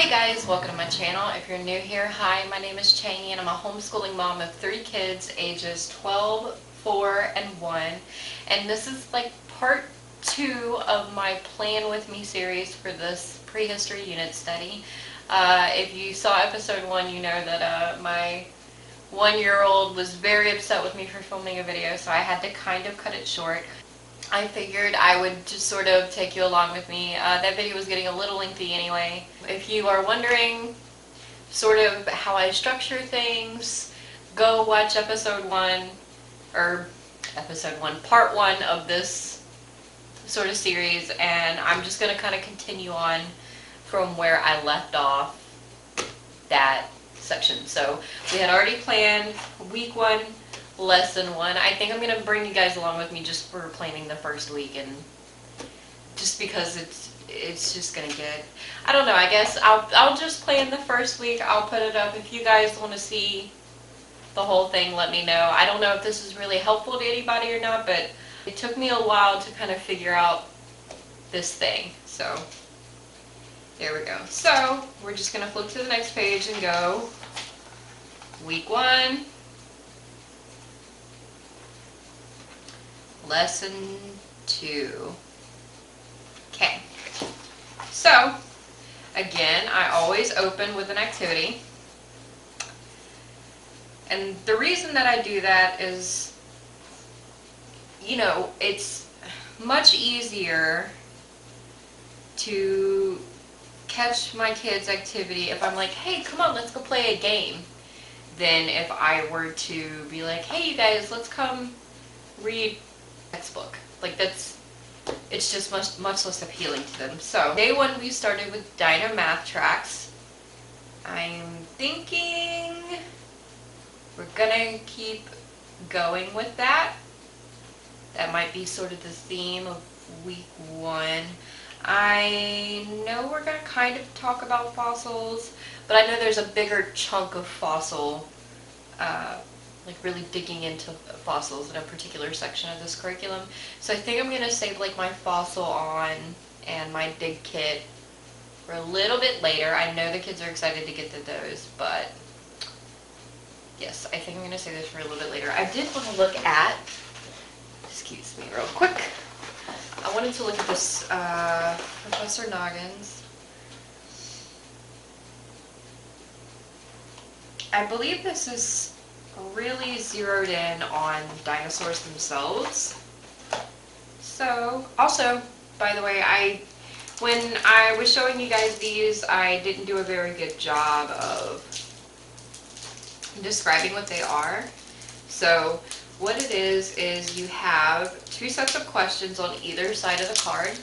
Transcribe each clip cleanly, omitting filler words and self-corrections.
Hi guys, welcome to my channel. If you're new here, hi, my name is Cheney and I'm a homeschooling mom of 3 kids ages 12, 4, and 1. And this is like part 2 of my Plan With Me series for this prehistory unit study. If you saw episode 1, you know that my 1-year-old was very upset with me for filming a video, so I had to kind of cut it short. I figured I would just sort of take you along with me. That video was getting a little lengthy anyway. If you are wondering sort of how I structure things, go watch episode 1, part 1 of this sort of series, and I'm just going to kind of continue on from where I left off that section. So we had already planned week 1, lesson 1. I think I'm going to bring you guys along with me just for planning the first week, and just because it's just going to get, I don't know, I guess I'll just plan the first week. I'll put it up. If you guys want to see the whole thing, let me know. I don't know if this is really helpful to anybody or not, but it took me a while to kind of figure out this thing. So there we go. So we're just going to flip to the next page and go week 1. Lesson 2. Okay, so again, I always open with an activity, and the reason that I do that is, you know, it's much easier to catch my kids' activity if I'm like, hey, come on, let's go play a game, than if I were to be like, hey, you guys, let's come read textbook. Like, it's just much less appealing to them. So day 1 we started with Dino Math Tracks. I'm thinking we're gonna keep going with that. That might be sort of the theme of week 1. I know we're gonna kind of talk about fossils, but I know there's a bigger chunk of fossil, like really digging into fossils in a particular section of this curriculum. So I think I'm going to save like my fossil on and my dig kit for a little bit later. I know the kids are excited to get to those, but yes, I think I'm going to save this for a little bit later. I did want to look at, excuse me real quick, I wanted to look at this Professor Noggins. I believe this is really zeroed in on dinosaurs themselves. So, also, by the way, when I was showing you guys these, I didn't do a very good job of describing what they are. So, what it is you have 2 sets of questions on either side of the card.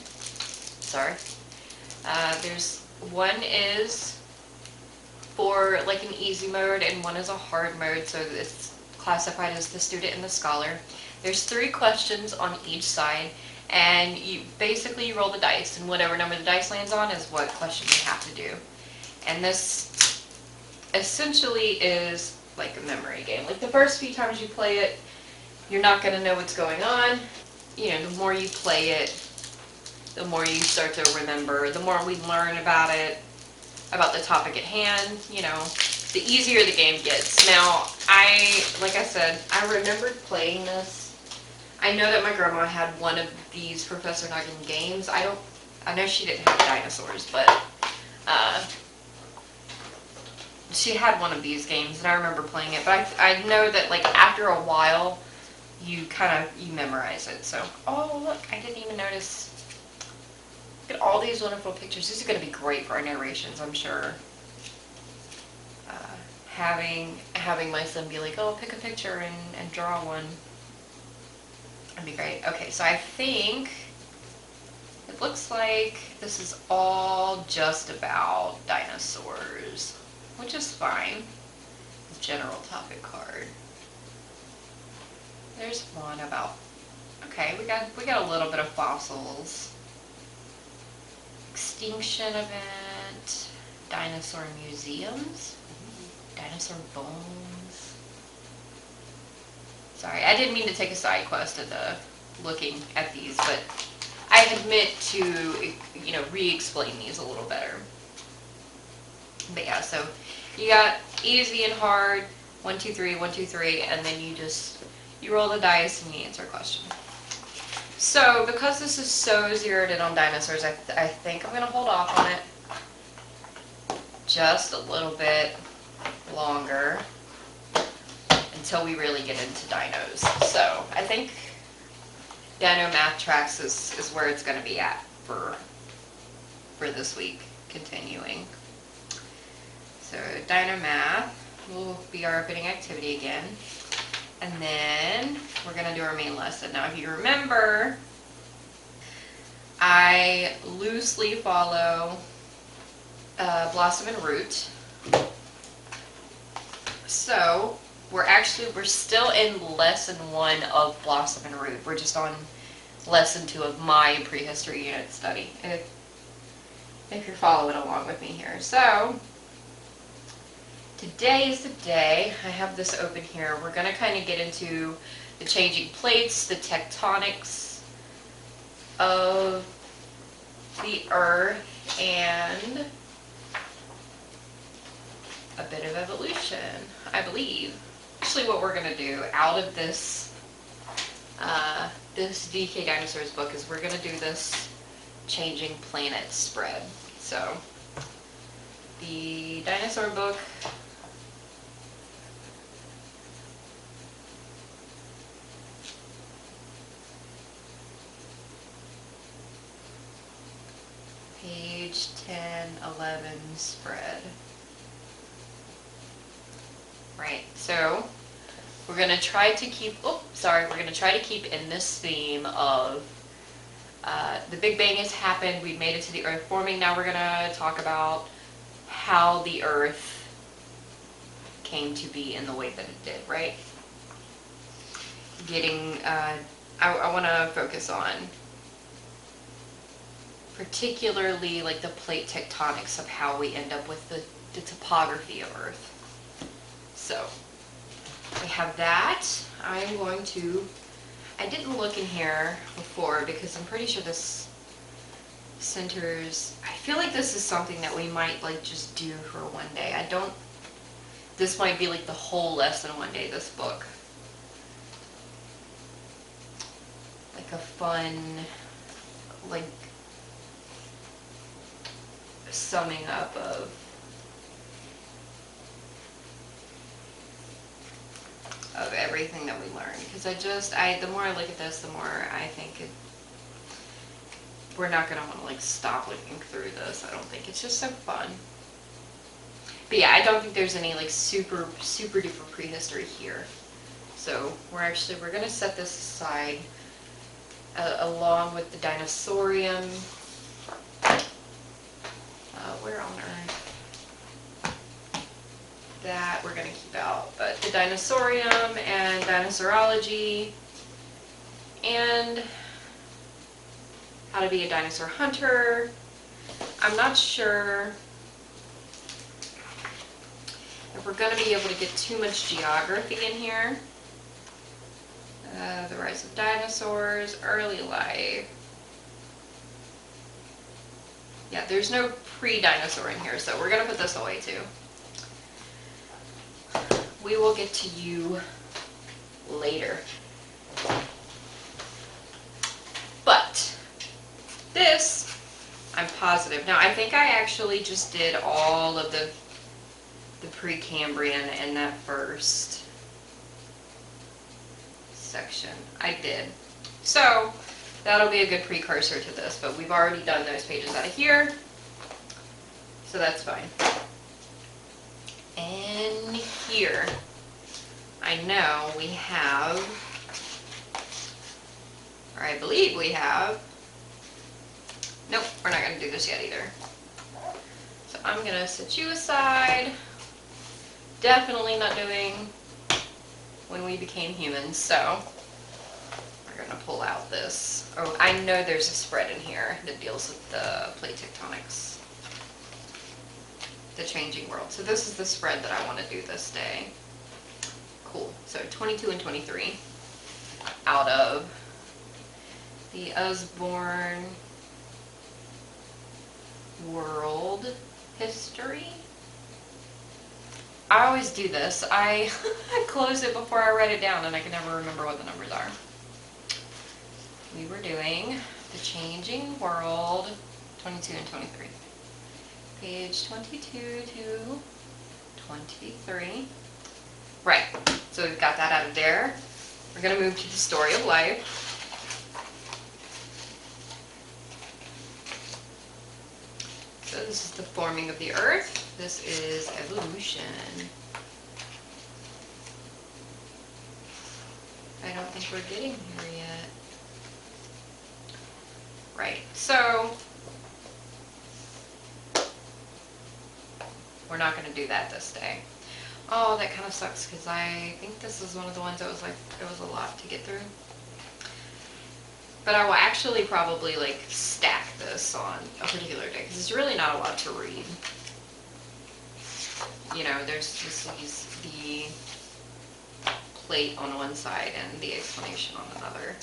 Sorry. There's one is for like an easy mode and one is a hard mode, so it's classified as the student and the scholar. There's 3 questions on each side, and you basically roll the dice, and whatever number the dice lands on is what question you have to do. And this essentially is like a memory game. Like the first few times you play it, you're not going to know what's going on. You know, the more you play it, the more you start to remember, the more we learn about it, about the topic at hand, you know, the easier the game gets. Now, like I said, I remembered playing this. I know that my grandma had one of these Professor Noggin games. I know she didn't have dinosaurs, but she had one of these games, and I remember playing it. But I know that, like, after a while, you memorize it. So, oh, look, I didn't even notice. Look at all these wonderful pictures. These are going to be great for our narrations, I'm sure. Having my son be like, oh, pick a picture and draw one. That'd be great. Okay, so I think it looks like this is all just about dinosaurs, which is fine. General topic card. There's one about, okay, we got a little bit of fossils. Extinction event, dinosaur museums, dinosaur bones. Sorry, I didn't mean to take a side quest at looking at these, but I admit to, you know, re-explain these a little better. But yeah, so you got easy and hard, 1, 2, 3, 1, 2, 3, and then you roll the dice and you answer a question. So because this is so zeroed in on dinosaurs, I think I'm going to hold off on it just a little bit longer until we really get into dinos. So I think Dino Math Tracks is where it's going to be at for this week, continuing. So Dino Math will be our opening activity again. And then we're going to do our main lesson. Now if you remember, I loosely follow Blossom and Root. So we're still in lesson 1 of Blossom and Root. We're just on lesson 2 of my prehistory unit study, if you're following along with me here. So today is the day. I have this open here. We're going to kind of get into the changing plates, the tectonics of the Earth, and a bit of evolution, I believe. Actually, what we're going to do out of this this DK Dinosaurs book is we're going to do this changing planet spread. So the dinosaur book page 10, 11 spread. Right, so we're going to try to keep, we're going to try to keep in this theme of the Big Bang has happened, we've made it to the Earth forming. Now we're going to talk about how the Earth came to be in the way that it did, right? I want to focus on particularly like the plate tectonics of how we end up with the topography of Earth. So we have that. I didn't look in here before because I'm pretty sure this centers, I feel like this is something that we might like just do for one day. This might be like the whole lesson one day, this book. Like a fun, like, summing up of everything that we learned, because the more I look at this, the more I think we're not going to want to like stop looking through this. I don't think it's just so fun. But yeah, I don't think there's any like super duper prehistory here. So we're going to set this aside along with the dinosaurium. Where on earth? That we're going to keep out, but the dinosaurium and dinosaurology and how to be a dinosaur hunter. I'm not sure if we're going to be able to get too much geography in here. The rise of dinosaurs, early life. Yeah, there's no pre-dinosaur in here, so we're going to put this away too. We will get to you later. But this, I'm positive. Now, I think I actually just did all of the Precambrian in that first section. I did. So that'll be a good precursor to this, but we've already done those pages out of here, so that's fine. And here, I know we have, or I believe we have, nope, we're not going to do this yet either. So I'm going to set you aside. Definitely not doing when we became humans, so we're going to pull out this. Oh, I know there's a spread in here that deals with the plate tectonics. The changing world. So this is the spread that I want to do this day. Cool. So 22 and 23 out of the Usborne World History. I always do this. I close it before I write it down and I can never remember what the numbers are. We were doing The Changing World 22 and 23. Page 22 to 23. Right, so we've got that out of there. We're going to move to the story of life. So this is the forming of the earth. This is evolution. I don't think we're getting here yet. Right, so we're not going to do that this day. Oh, that kind of sucks because I think this is one of the ones that was like, it was a lot to get through. But I will actually probably like stack this on a particular day because it's really not a lot to read. You know, there's just the plate on one side and the explanation on another.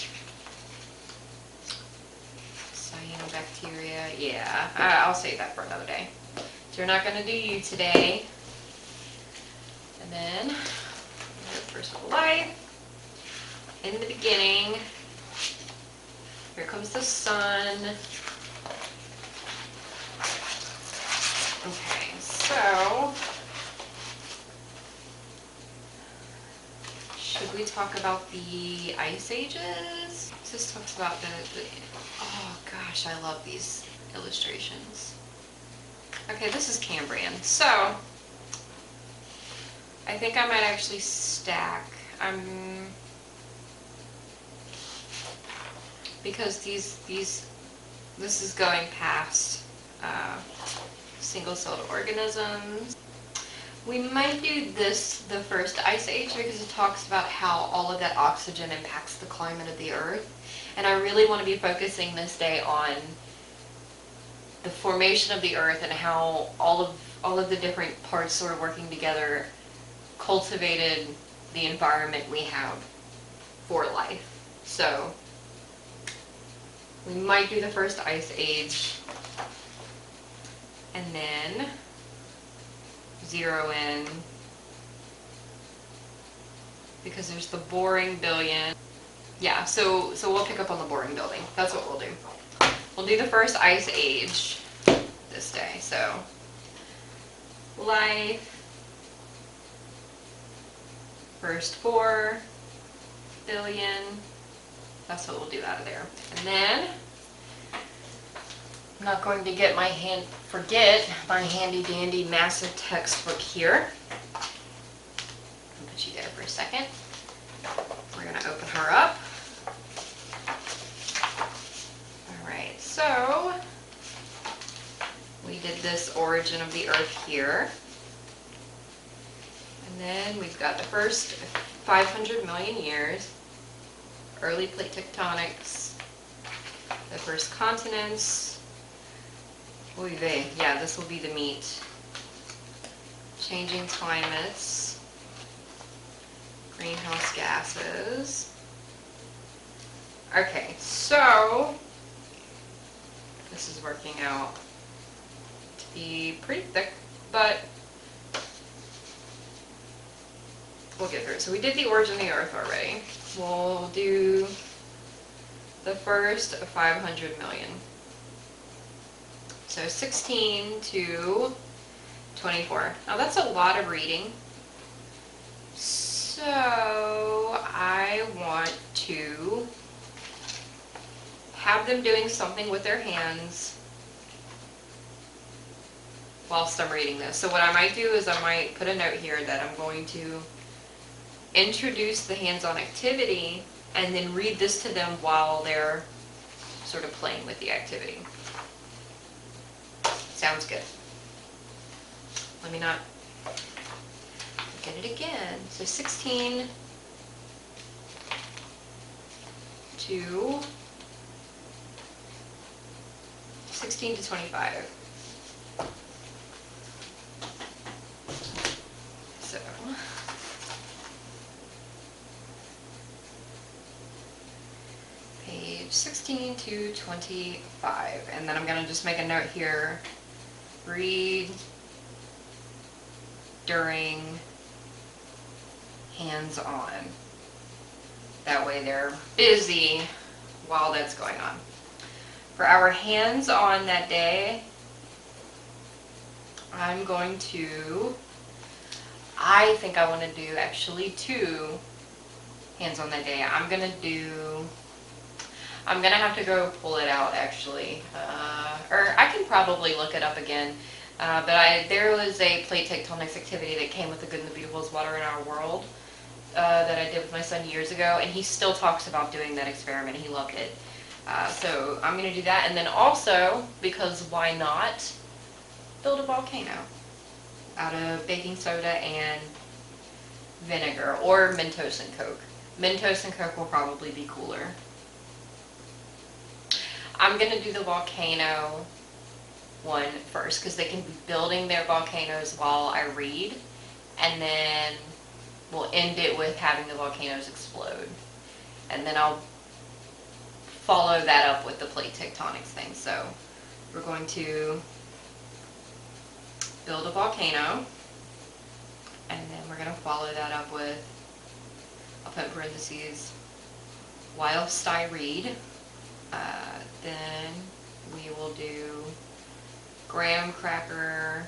Cyanobacteria, yeah, I'll save that for another day. So we're not going to do you today. And then, first of life, in the beginning, here comes the sun. Okay, so, should we talk about the ice ages? This talks about the oh gosh, I love these illustrations. Okay, this is Cambrian. So, I think I might actually stack. Because this is going past single-celled organisms. We might do this, the first ice age, because it talks about how all of that oxygen impacts the climate of the earth. And I really want to be focusing this day on the formation of the earth and how all of the different parts sort of working together cultivated the environment we have for life. So we might do the first ice age and then zero in, because there's the boring billion. Yeah, so we'll pick up on the boring building. That's what we'll do. We'll do the first ice age this day. So life, first 4 billion. That's what we'll do out of there. And then I'm not going to forget my handy dandy massive textbook here. I'll put you there for a second. We're going to open her up. Alright, so we did this origin of the earth here. And then we've got the first 500 million years, early plate tectonics, the first continents. Oy vey, yeah, this will be the meat. Changing climates, greenhouse gases. Okay, so this is working out to be pretty thick, but we'll get through it. So we did the origin of the earth already. We'll do the first 500 million. So 16 to 24. Now that's a lot of reading. So I want to have them doing something with their hands whilst I'm reading this. So what I might do is I might put a note here that I'm going to introduce the hands-on activity and then read this to them while they're sort of playing with the activity. Sounds good. Let me not get it again. So 16 to 25. So page 16 to 25, and then I'm going to just make a note here. Read during hands-on. That way they're busy while that's going on. For our hands-on that day, I'm going to, I think I want to do actually 2 hands-on that day. I'm going to have to go pull it out actually. Or I can probably look it up again. But there was a plate tectonics activity that came with The Good and the Beautiful is Water in Our World that I did with my son years ago, and he still talks about doing that experiment. He loved it. So I'm going to do that, and then also, because why not, build a volcano out of baking soda and vinegar, or Mentos and Coke. Mentos and Coke will probably be cooler. I'm going to do the volcano one first, because they can be building their volcanoes while I read, and then we'll end it with having the volcanoes explode. And then I'll follow that up with the plate tectonics thing. So we're going to build a volcano, and then we're going to follow that up with, I'll put in parentheses, whilst I read. Then we will do graham cracker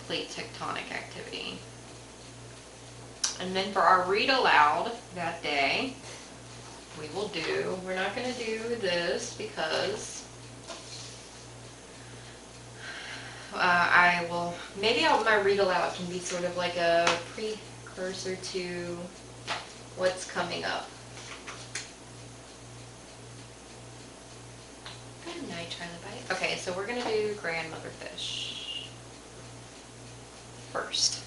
plate tectonic activity. And then for our read aloud that day, we're not going to do this because my read aloud can be sort of like a precursor to what's coming up. Good night, Charlie Bite. Okay, so we're going to do grandmother fish first.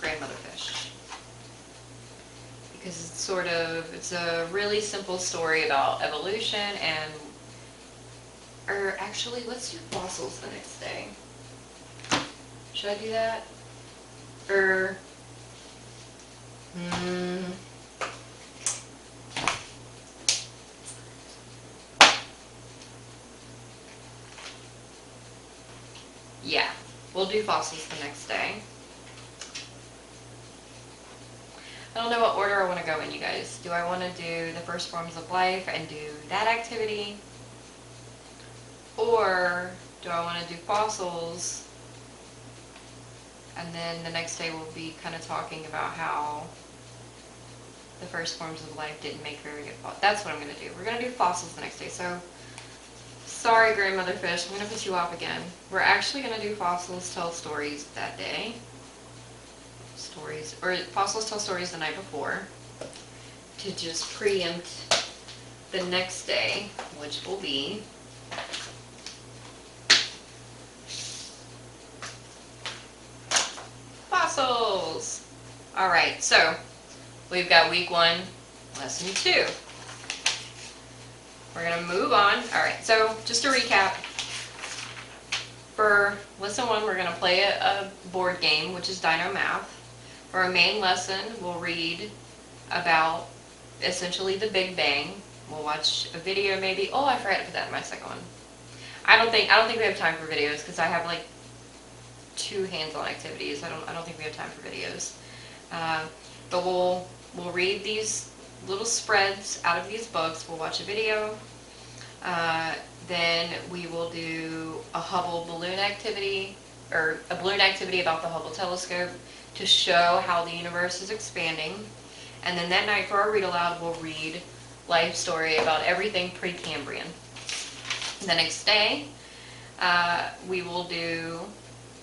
Grandmother fish. Because it's a really simple story about evolution and, or actually, let's do fossils the next day. Should I do that? Or, yeah, we'll do fossils the next day. I don't know what order I want to go in, you guys. Do I want to do the first forms of life and do that activity? Or do I want to do fossils? And then the next day we'll be kind of talking about how the first forms of life didn't make very good fossils. That's what I'm going to do. We're going to do fossils the next day. So, sorry, grandmother fish, I'm going to put you off again. We're actually going to do fossils tell stories that day. Stories, or fossils tell stories the night before, to just preempt the next day, which will be fossils. Alright, so we've got week 1, lesson 2. We're going to move on. Alright, so just to recap, for lesson 1 we're going to play a board game, which is Dino Math. For our main lesson, we'll read about essentially the Big Bang. We'll watch a video maybe. Oh, I forgot to put that in my second one. I don't think we have time for videos because I have like 2 hands-on activities. I don't think we have time for videos. But we'll read these little spreads out of these books. We'll watch a video. Then we will do a Hubble balloon activity, or a balloon activity about the Hubble telescope, to show how the universe is expanding. And then that night for our read aloud, we'll read life story about everything Precambrian. The next day, we will do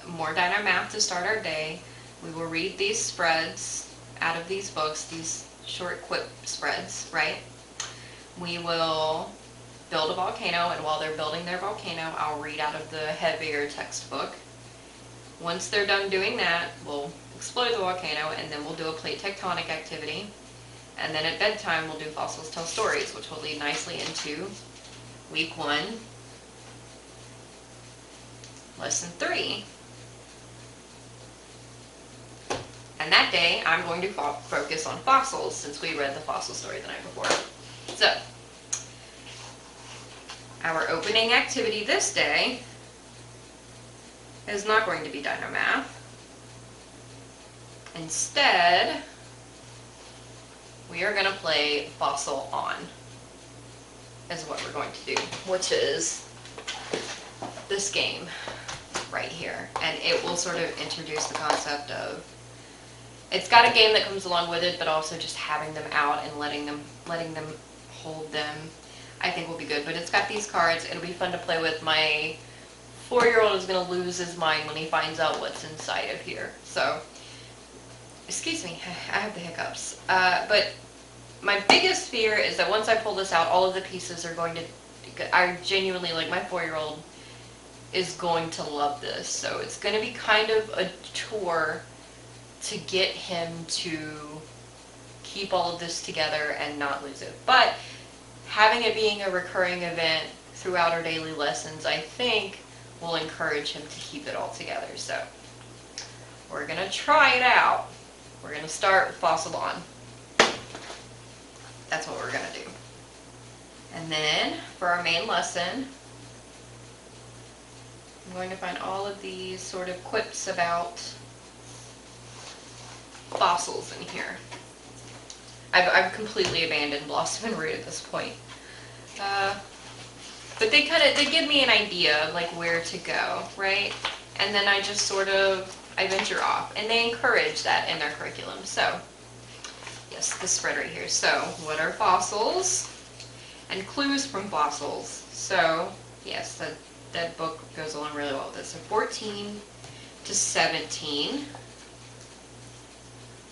more Dino Math to start our day. We will read these spreads out of these books, these short quip spreads, right? We will build a volcano, and while they're building their volcano, I'll read out of the heavier textbook. Once they're done doing that, we'll explode the volcano, and then we'll do a plate tectonic activity. And then at bedtime, we'll do fossils tell stories, which will lead nicely into week 1, lesson 3. And that day, I'm going to focus on fossils, since we read the fossil story the night before. So, our opening activity this day is not going to be Dynomath. Instead, we are going to play Fossil On, is what we're going to do, which is this game right here. And it will sort of introduce the concept of, it's got a game that comes along with it, but also just having them out and letting them hold them, I think will be good. But it's got these cards. It'll be fun to play with. My 4-year-old is going to lose his mind when he finds out what's inside of here. So, excuse me, I have the hiccups. But my biggest fear is that once I pull this out, all of the pieces are going to, I genuinely, like, my 4-year-old is going to love this. So it's going to be kind of a tour to get him to keep all of this together and not lose it. But having it being a recurring event throughout our daily lessons, I think, will encourage him to keep it all together. So we're going to try it out. We're going to start with Fossil On. That's what we're going to do. And then for our main lesson, I'm going to find all of these sort of quips about fossils in here. I've completely abandoned Blossom and Root at this point. But they give me an idea of like where to go, right? And then I just I venture off. And they encourage that in their curriculum. So, yes, this spread right here. So, what are fossils? And clues from fossils. So, yes, that book goes along really well with this. So 14 to 17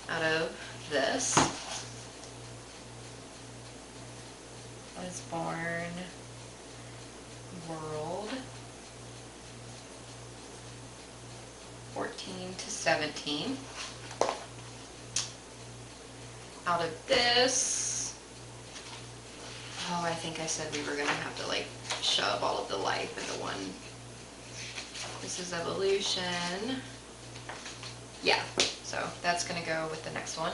out of this was born world. 14 to 17 out of this. Oh, I think I said we were going to have to like shove all of the life into one. This is evolution. Yeah, so that's going to go with the next one.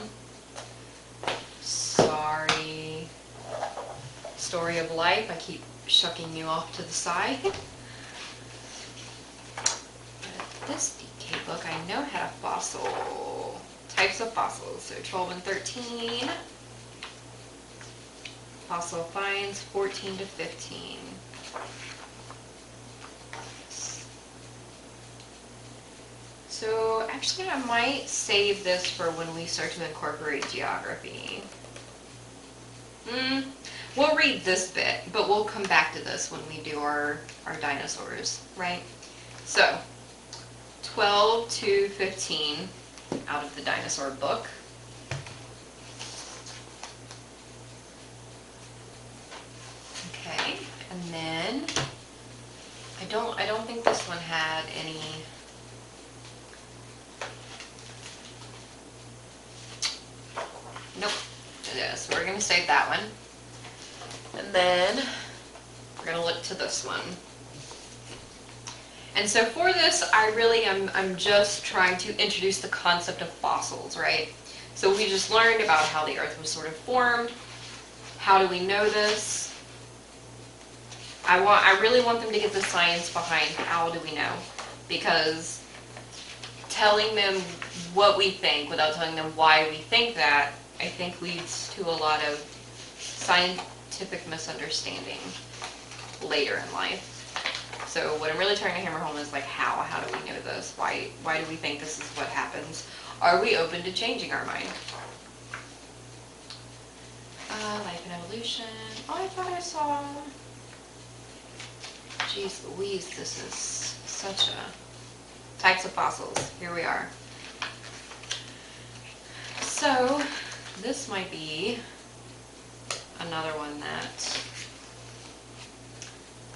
Sorry. Story of life. I keep shucking you off to the side. But this DK book, I know had a fossil. Types of fossils. So 12 and 13. Fossil finds 14 to 15. So actually I might save this for when we start to incorporate geography. We'll read this bit, but we'll come back to this when we do our dinosaurs, right? So 12 to 15 out of the dinosaur book. Okay, and then I don't think this one had any. Nope. Yeah, so we're gonna save that one. And then we're gonna look to this one. And so for this, I'm just trying to introduce the concept of fossils, right? So we just learned about how the Earth was sort of formed. How do we know this? I really want them to get the science behind how do we know, because telling them what we think without telling them why we think that, I think leads to a lot of scientific misunderstanding later in life. So what I'm really trying to hammer home is like how do we know this? Why do we think this is what happens? Are we open to changing our mind? Life and evolution. Oh, I thought I saw. Jeez Louise, this is such a types of fossils. Here we are. So this might be another one that,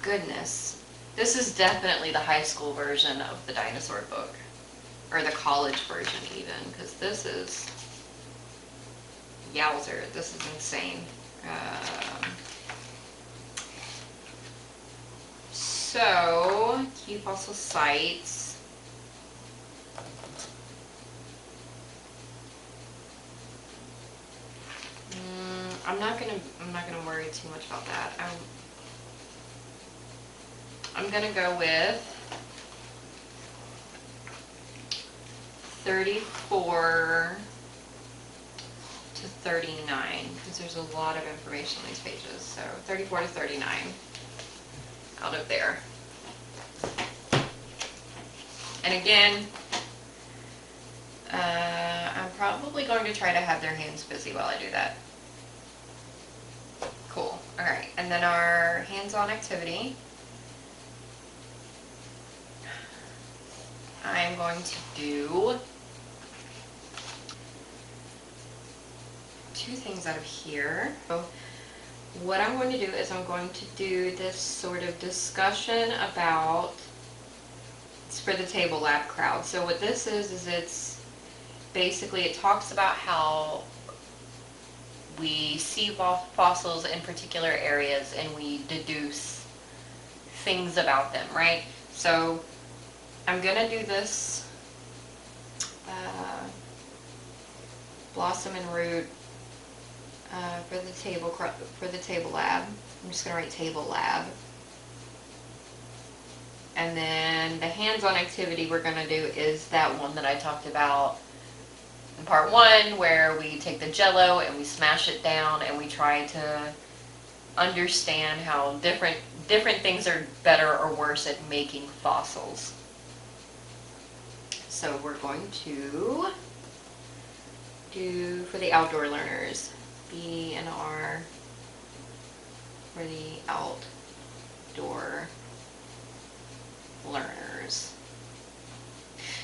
goodness, this is definitely the high school version of the dinosaur book, or the college version even, because this is, yowzer, this is insane. So, key fossil sites. I'm not gonna worry too much about that. I'm gonna go with 34 to 39, because there's a lot of information on these pages. So 34 to 39 out of there. And again, I'm probably going to try to have their hands busy while I do that. Cool. All right. And then our hands-on activity. I'm going to do 2 things out of here. So what I'm going to do is I'm going to do this sort of discussion about, it's for the Table Lab crowd. So what this is it's basically, it talks about how we see fossils in particular areas and we deduce things about them, right? So I'm gonna do this blossom and root for the table lab. I'm just gonna write table lab. And then the hands-on activity we're gonna do is that one that I talked about in part 1, where we take the Jell-O and we smash it down and we try to understand how different things are better or worse at making fossils. So we're going to do, for the outdoor learners, B and R for the outdoor learners.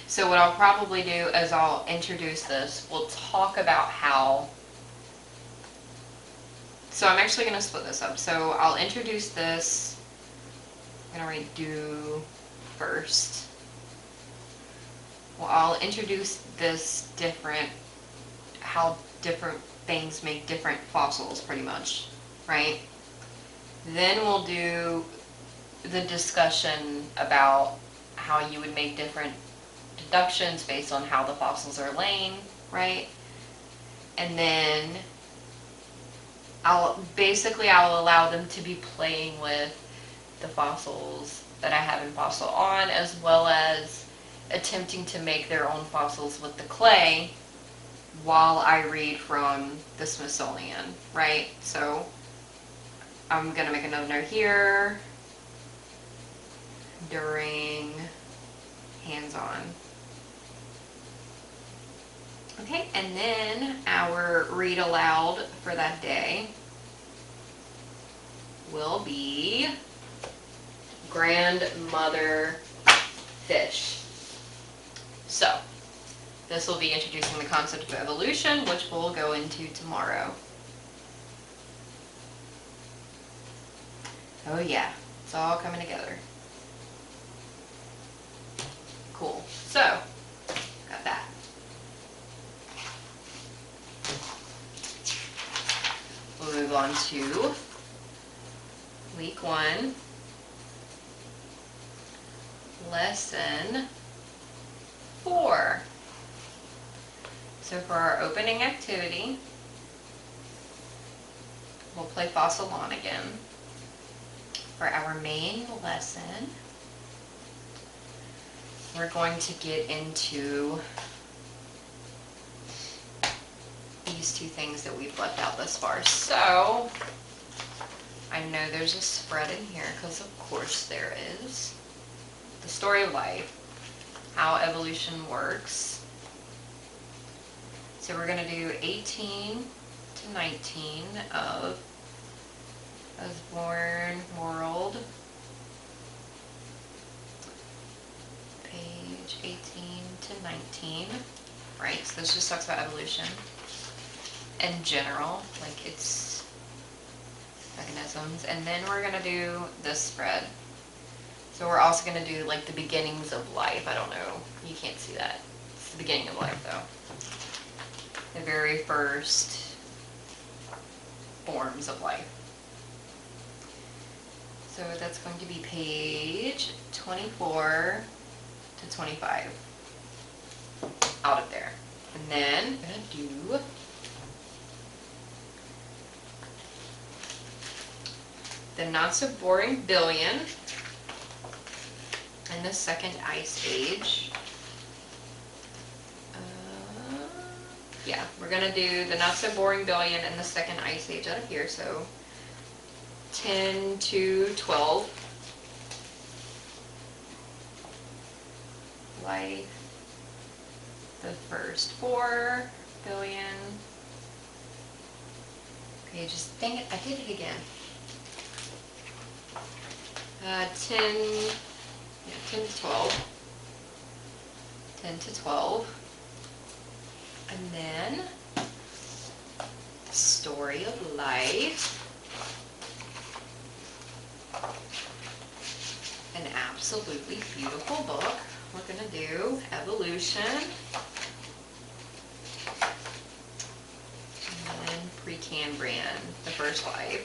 So what I'll probably do is I'll introduce this. We'll talk about how, so I'm actually going to split this up. So I'll introduce this. I'm going to write do first. Well, I'll introduce this how different things make different fossils, pretty much, right? Then we'll do the discussion about how you would make different deductions based on how the fossils are laying, right? And then I'll allow them to be playing with the fossils that I have in Fossil On, as well as attempting to make their own fossils with the clay while I read from the Smithsonian, right? So I'm gonna make another note here during hands-on. Okay, and then our read aloud for that day will be grandmother fish. So this will be introducing the concept of evolution, which we'll go into tomorrow. Oh yeah, it's all coming together. Cool. So, got that. We'll move on to week 1, lesson 4. So for our opening activity, we'll play Fossil On again. For our main lesson, we're going to get into these 2 things that we've left out thus far. So, I know there's a spread in here, because of course there is. The story of life, how evolution works. So we're going to do 18 to 19 of Osborne World, page 18 to 19, right? So this just talks about evolution in general, like its mechanisms. And then we're going to do this spread. So we're also going to do like the beginnings of life. I don't know, you can't see that. It's the beginning of life though. The very first forms of life. So that's going to be page 24 to 25 out of there. And then I'm going to do the not so boring billion and the second ice age. Yeah, we're gonna do the not so boring billion and the second ice age out of here, so 10 to 12. Life, the first 4 billion. Okay, just dang it, I did it again. 10 to 12. 10 to 12. And then, Story of Life. An absolutely beautiful book. We're going to do Evolution. And then Precambrian, the first life.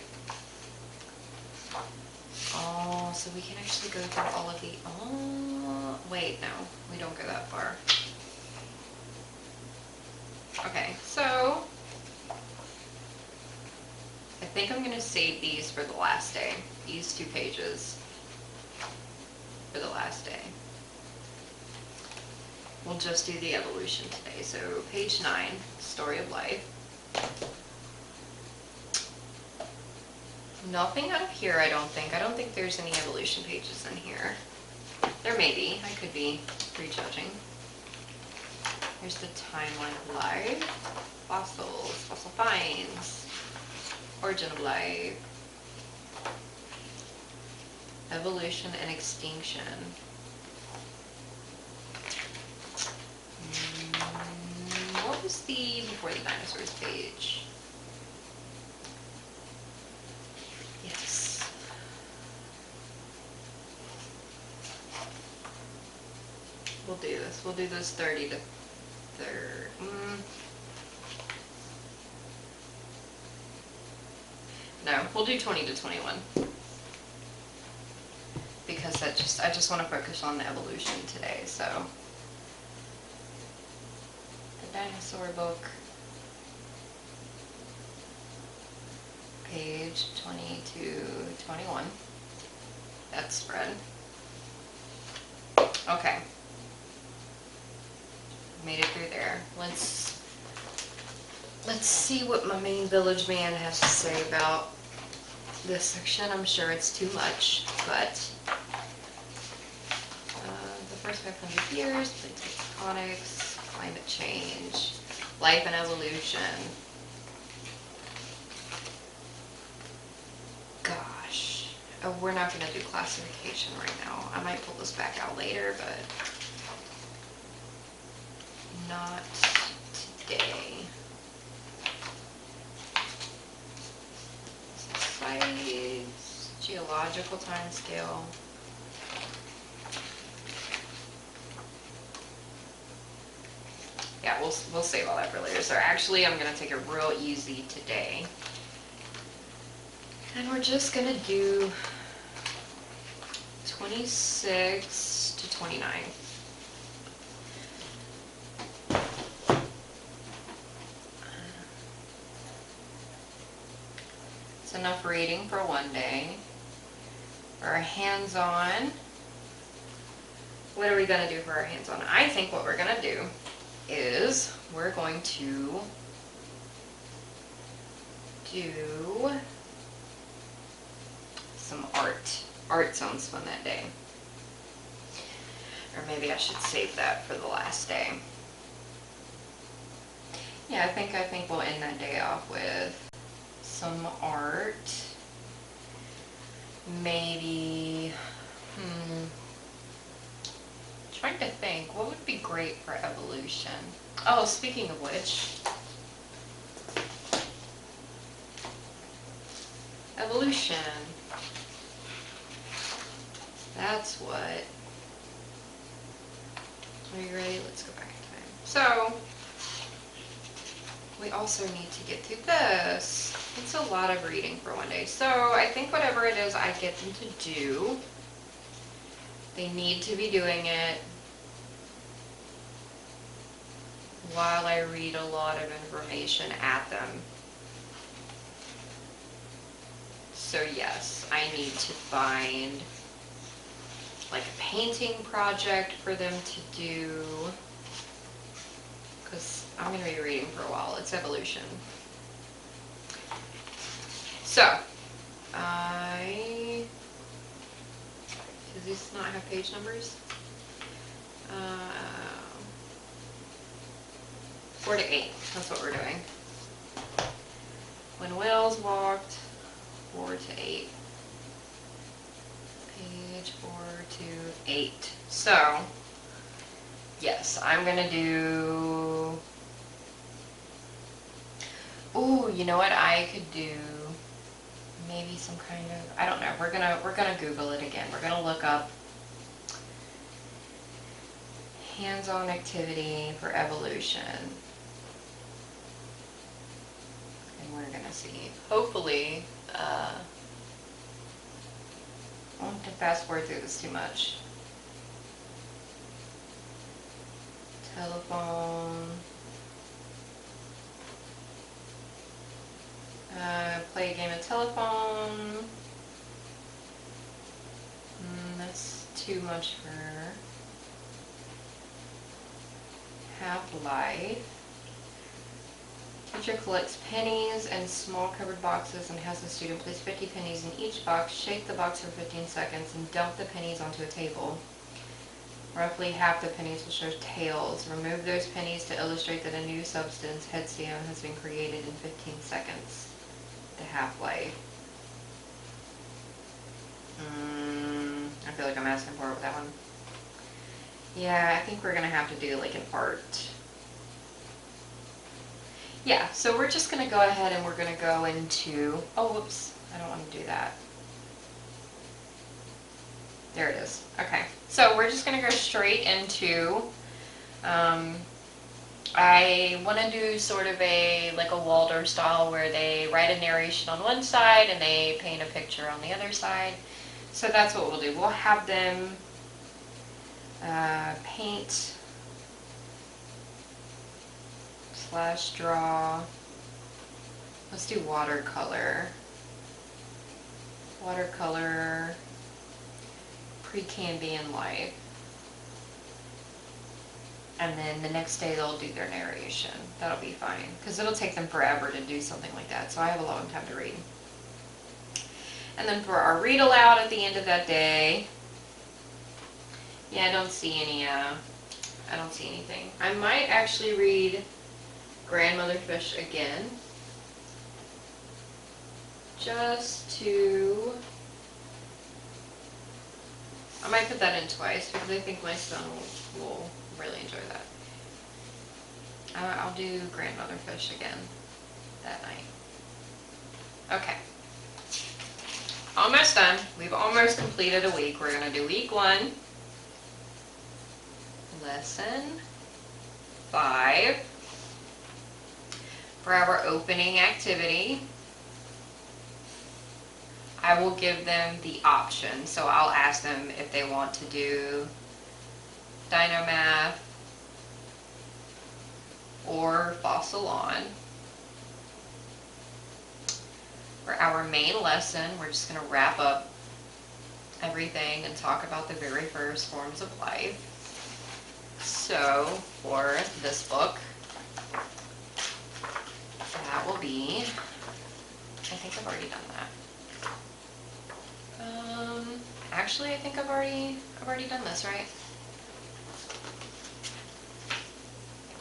Oh, so we can actually go through all of the, oh, wait, no, we don't go that far. Okay, so I think I'm going to save these for the last day, these 2 pages for the last day. We'll just do the evolution today. So page 9, Story of Life. Nothing out of here, I don't think. I don't think there's any evolution pages in here. There may be. I could be prejudging. Here's the timeline of life. Fossils, fossil finds, origin of life, evolution and extinction. What was the before the dinosaurs page? Yes. We'll do this. We'll do this 30 to 30. No, we'll do 20 to 21. Because I just want to focus on the evolution today, so. The dinosaur book. Page 20 to 21. That's spread. Okay. Made it through there. Let's see what my main village man has to say about this section. I'm sure it's too much, but the first 500 years, tectonics, climate change, life and evolution. Gosh. Oh, we're not going to do classification right now. I might pull this back out later, but not today. Sites, geological time scale. Yeah, we'll save all that for later. So actually, I'm gonna take it real easy today, and we're just gonna do 26 to 29. Enough reading for one day. For our hands-on, what are we going to do for our hands-on? I think what we're going to do is we're going to do some art. Art sounds fun that day. Or maybe I should save that for the last day. Yeah, I think we'll end that day off with some art. Maybe, trying to think, what would be great for evolution? Oh, speaking of which, evolution. That's what. Are you ready? Let's go back in time. So, we also need to get through this. It's a lot of reading for one day. So I think whatever it is I get them to do, they need to be doing it while I read a lot of information at them. So yes, I need to find like a painting project for them to do. because I'm going to be reading for a while. It's evolution. So, does this not have page numbers? 4 to 8, that's what we're doing. When whales walked, 4 to 8. Page 4 to 8. So, yes, I'm gonna do, ooh, you know what I could do? Maybe some kind of, I don't know, we're gonna Google it again. We're gonna look up hands-on activity for evolution. And we're gonna see. Hopefully, I won't have to fast forward through this too much. Telephone. Play a game of telephone. That's too much for Half-Life. Teacher collects pennies in small covered boxes and has the student place 50 pennies in each box, shake the box for 15 seconds, and dump the pennies onto a table. Roughly half the pennies will show tails. Remove those pennies to illustrate that a new substance, headstone, has been created in 15 seconds. The Half-Life. I feel like I'm asking for it with that one. Yeah, I think we're going to have to do like an art. Yeah, so we're just going to go ahead and we're going to go into, oh, whoops, I don't want to do that. There it is. Okay, so we're just going to go straight into, I want to do sort of like a Waldorf style where they write a narration on one side and they paint a picture on the other side. So that's what we'll do. We'll have them paint / draw. Let's do watercolor. Watercolor Precambrian life. And then the next day they'll do their narration. That'll be fine, because it'll take them forever to do something like that, so I have a long time to read. And then for our read aloud at the end of that day, yeah, I don't see anything. I might actually read Grandmother Fish again, just to, I might put that in twice because I think my son will really enjoy that. I'll do Grandmother Fish again that night. Okay. Almost done. We've almost completed a week. We're going to do week 1, lesson 5. For our opening activity, I will give them the option. So I'll ask them if they want to do Dynomath or Fossil On. For our main lesson, we're just going to wrap up everything and talk about the very first forms of life. So for this book, that will be, I think I've already done that. Actually, I think I've already done this, right?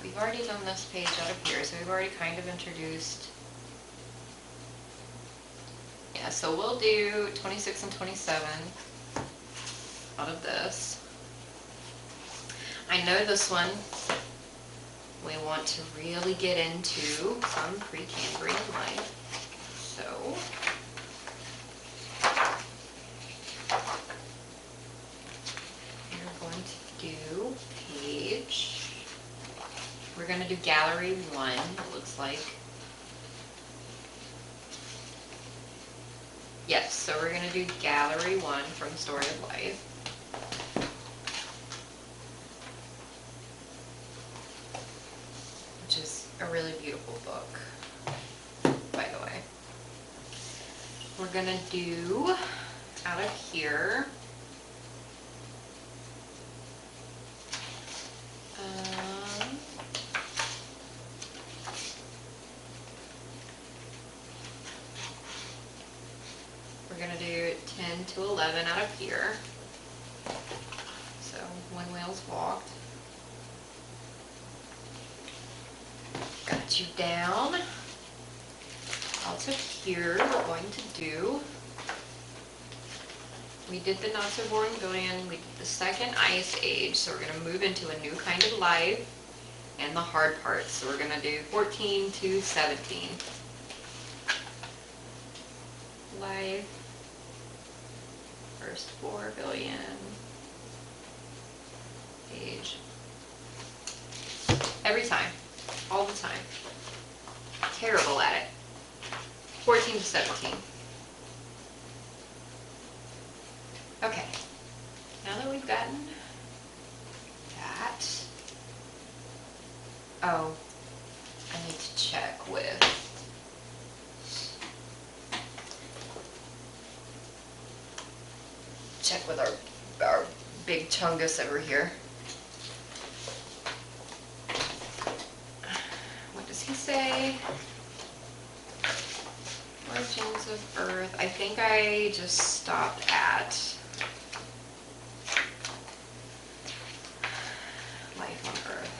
We've already done this page out of here, so we've already kind of introduced. Yeah, so we'll do 26 and 27 out of this. I know this one we want to really get into some Precambrian life. So we're going to do page, we're going to do gallery 1, it looks like. Yes, so we're going to do gallery 1 from Story of Life. Which is a really beautiful book, by the way. We're going to do, out of here, do 10 to 11 out of here. So when whales walked. Got you down. Also here we're going to do, we did the not so boring billion, we did the second ice age, so we're going to move into a new kind of life and the hard parts. So we're going to do 14 to 17. Life, first 4 billion, age. Every time, all the time. Terrible at it. 14 to 17. Okay, now that we've gotten that, oh, I need to check with our big chungus over here. What does he say? Origins of Earth. I think I just stopped at life on Earth.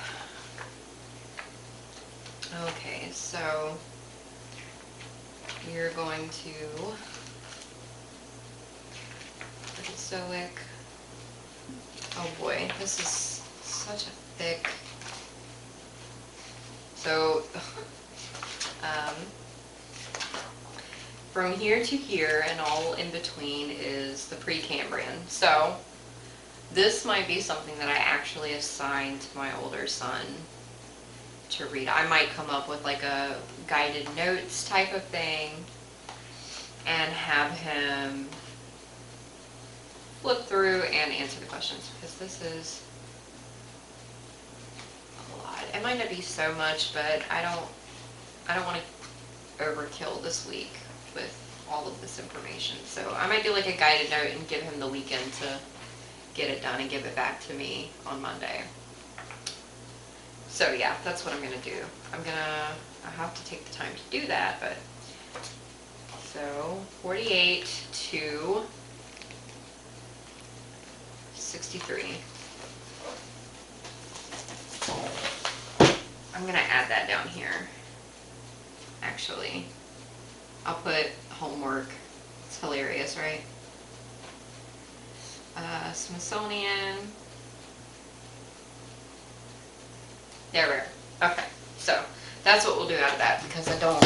Okay, so we're going to Prehistory. Oh boy, this is such a thick. So from here to here and all in between is the Precambrian. So this might be something that I actually assign to my older son to read. I might come up with like a guided notes type of thing and have him flip through and answer the questions, because this is a lot. It might not be so much, but I don't want to overkill this week with all of this information. So I might do like a guided note and give him the weekend to get it done and give it back to me on Monday. So yeah, that's what I'm gonna do. I have to take the time to do that, but so 48 to 63. I'm gonna add that down here. Actually, I'll put homework. It's hilarious, right? Smithsonian. There we are. Okay, so that's what we'll do out of that, because I don't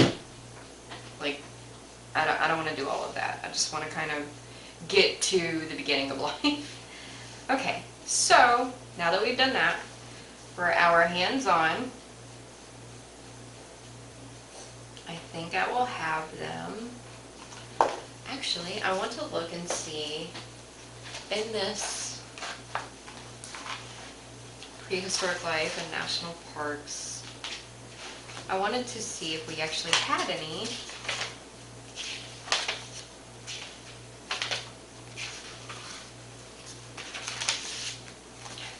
want to do all of that. I just want to kind of get to the beginning of life. Okay, so now that we've done that, for our hands-on, I think I will have them. Actually, I want to look and see in this prehistoric life and national parks, I wanted to see if we actually had any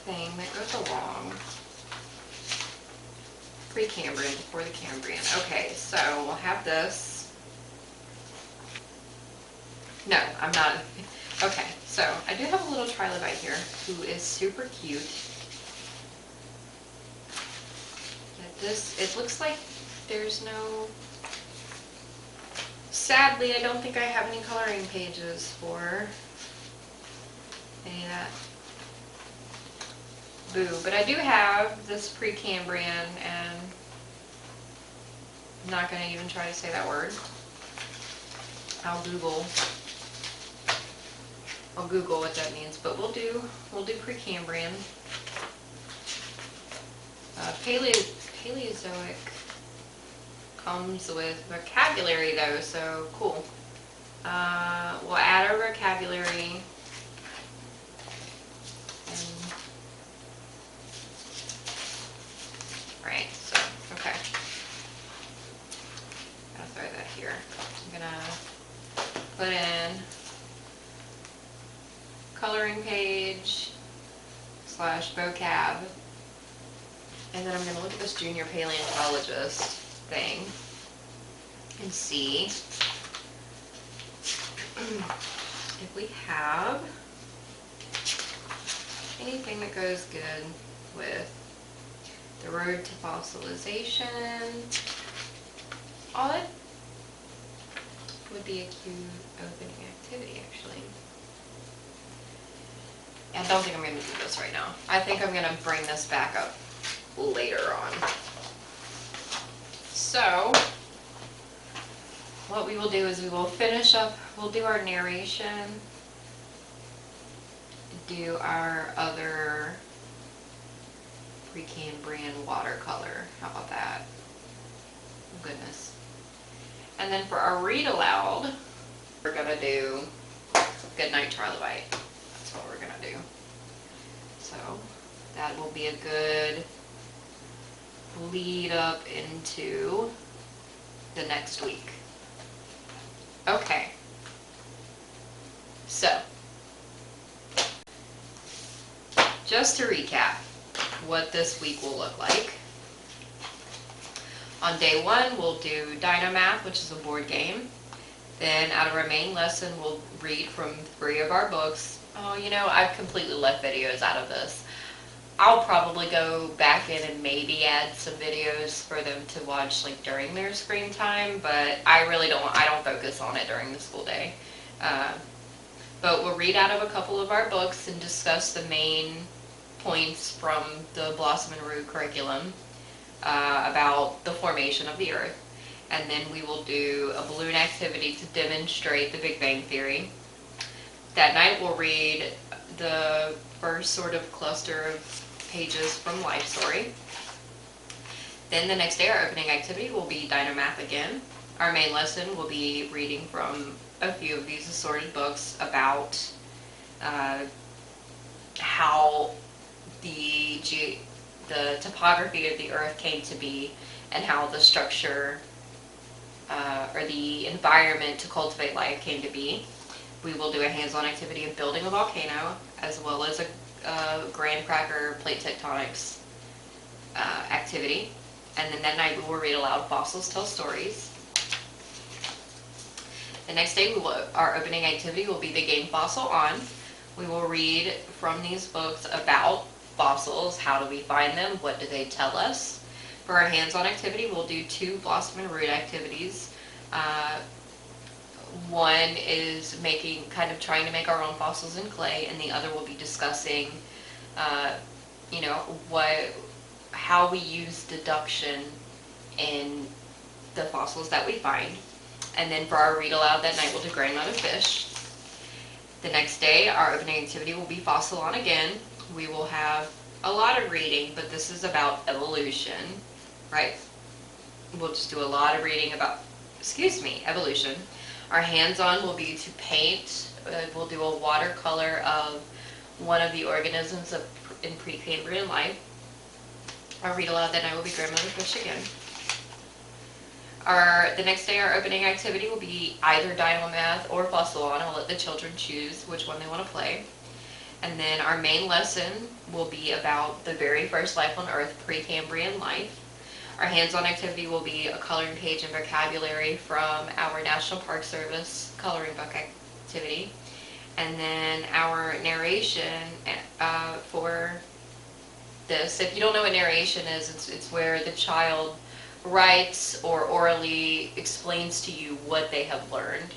thing that goes along Precambrian before the Cambrian. Okay, so we'll have this. No, I'm not. Okay, so I do have a little trilobite here who is super cute. It looks like there's no, sadly I don't think I have any coloring pages for any of that. Boo, but I do have this Precambrian, and I'm not going to even try to say that word. I'll Google what that means, but we'll do Precambrian. Paleozoic comes with vocabulary though, so cool. We'll add our vocabulary. Right, so, okay. Gotta throw that here. I'm gonna put in coloring page / vocab. And then I'm going to look at this junior paleontologist thing and see have anything that goes good with the road to fossilization. Oh, that would be a cute opening activity, actually. I don't think I'm going to do this right now. I think I'm going to bring this back up later on. So, what we will do is we will finish up, we'll do our narration, do our other Precambrian watercolor. How about that? Oh, goodness. And then for our read aloud, we're going to do Goodnight Charlie White. That's what we're going to do. So that will be a good lead up into the next week. Okay. So, just to recap what this week will look like. On day 1, we'll do Dynomath, which is a board game. Then out of our main lesson, we'll read from 3 of our books. Oh, you know, I've completely left videos out of this. I'll probably go back in and maybe add some videos for them to watch like during their screen time, but I don't focus on it during the school day. But we'll read out of a couple of our books and discuss the main points from the Blossom and Root curriculum about the formation of the Earth. And then we will do a balloon activity to demonstrate the Big Bang Theory. That night we'll read the first sort of cluster of pages from Life Story. Then the next day our opening activity will be Dynomath again. Our main lesson will be reading from a few of these assorted books about how the topography of the Earth came to be and how the structure or the environment to cultivate life came to be. We will do a hands-on activity of building a volcano, as well as a graham cracker plate tectonics activity. And then that night we will read aloud Fossils Tell Stories. The next day our opening activity will be the game Fossil On. We will read from these books about fossils. How do we find them? What do they tell us? For our hands-on activity, we'll do 2 Blossom and Root activities. One is trying to make our own fossils in clay, and the other will be discussing, how we use deduction in the fossils that we find. And then for our read aloud that night, we'll do Grandmother Fish. The next day, our opening activity will be Fossil On again. We will have a lot of reading, but this is about evolution, right? We'll just do a lot of reading about, evolution. Our hands-on will be to paint. We'll do a watercolor of one of the organisms in Precambrian life. Our read aloud that night will be Grandmother Fish again. The next day, our opening activity will be either Dynomath or Fossil On. I'll let the children choose which one they want to play. And then our main lesson will be about the very first life on Earth, Precambrian life. Our hands-on activity will be a coloring page and vocabulary from our National Park Service coloring book activity. And then our narration for this, if you don't know what narration is, it's where the child writes or orally explains to you what they have learned.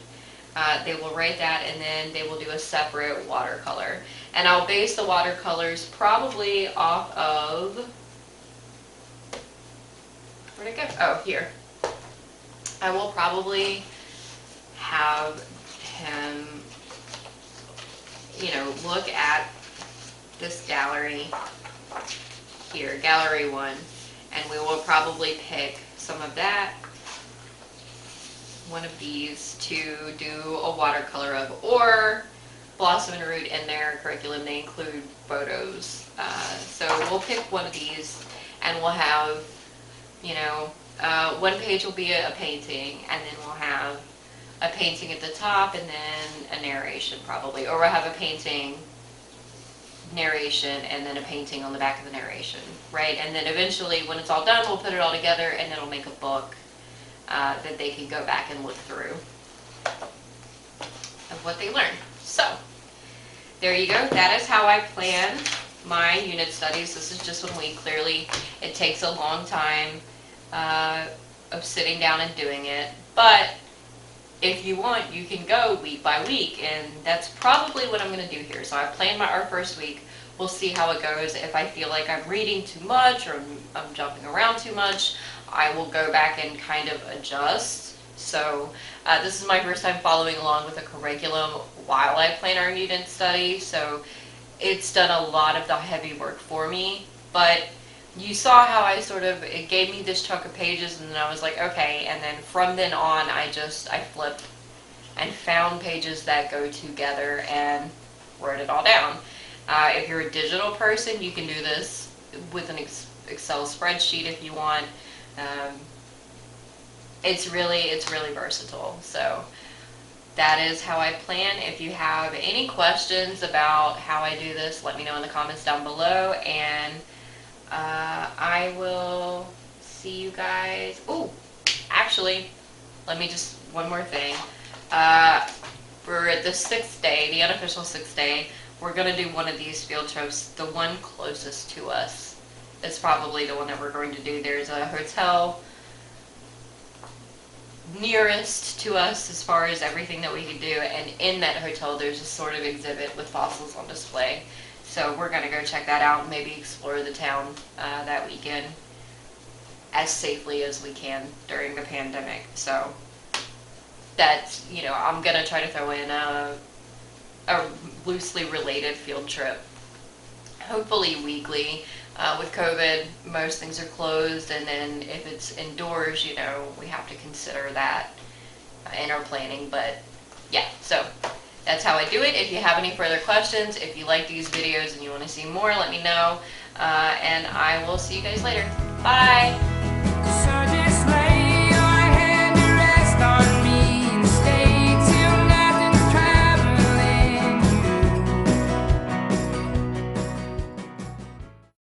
They will write that, and then they will do a separate watercolor. And I'll base the watercolors probably off of, where'd it go? Oh, here. I will probably have him, look at this gallery here, gallery 1, and we will probably pick some of that, one of these, to do a watercolor of, or Blossom and Root in their curriculum, they include photos. So we'll pick one of these, and we'll have, one page will be a painting, and then we'll have a painting at the top, and then a narration probably, or we'll have a painting, narration, and then a painting on the back of the narration, right? And then eventually, when it's all done, we'll put it all together, and it'll make a book that they can go back and look through of what they learned. So, there you go. That is how I plan my unit studies. This is just 1 week. Clearly, it takes a long time of sitting down and doing it. But if you want, you can go week by week, and that's probably what I'm going to do here. So I planned our first week. We'll see how it goes. If I feel like I'm reading too much or I'm jumping around too much, I will go back and kind of adjust. So this is my first time following along with a curriculum while I plan our unit study, so it's done a lot of the heavy work for me. But you saw how it gave me this chunk of pages, and then I was like, okay, and then from then on I flipped and found pages that go together and wrote it all down. If you're a digital person, you can do this with an Excel spreadsheet if you want. It's really versatile. So that is how I plan. If you have any questions about how I do this, let me know in the comments down below, and I will see you guys. Oh, actually, one more thing. For the 6th day, the unofficial 6th day, we're going to do one of these field trips. The one closest to us is probably the one that we're going to do. There's a hotel nearest to us as far as everything that we can do, and in that hotel there's a sort of exhibit with fossils on display. So we're going to go check that out and maybe explore the town that weekend as safely as we can during the pandemic. So that's, I'm going to try to throw in a loosely related field trip, hopefully weekly. With COVID, most things are closed, and then if it's indoors, we have to consider that in our planning. But yeah, so that's how I do it. If you have any further questions, if you like these videos and you want to see more, let me know, and I will see you guys later. Bye!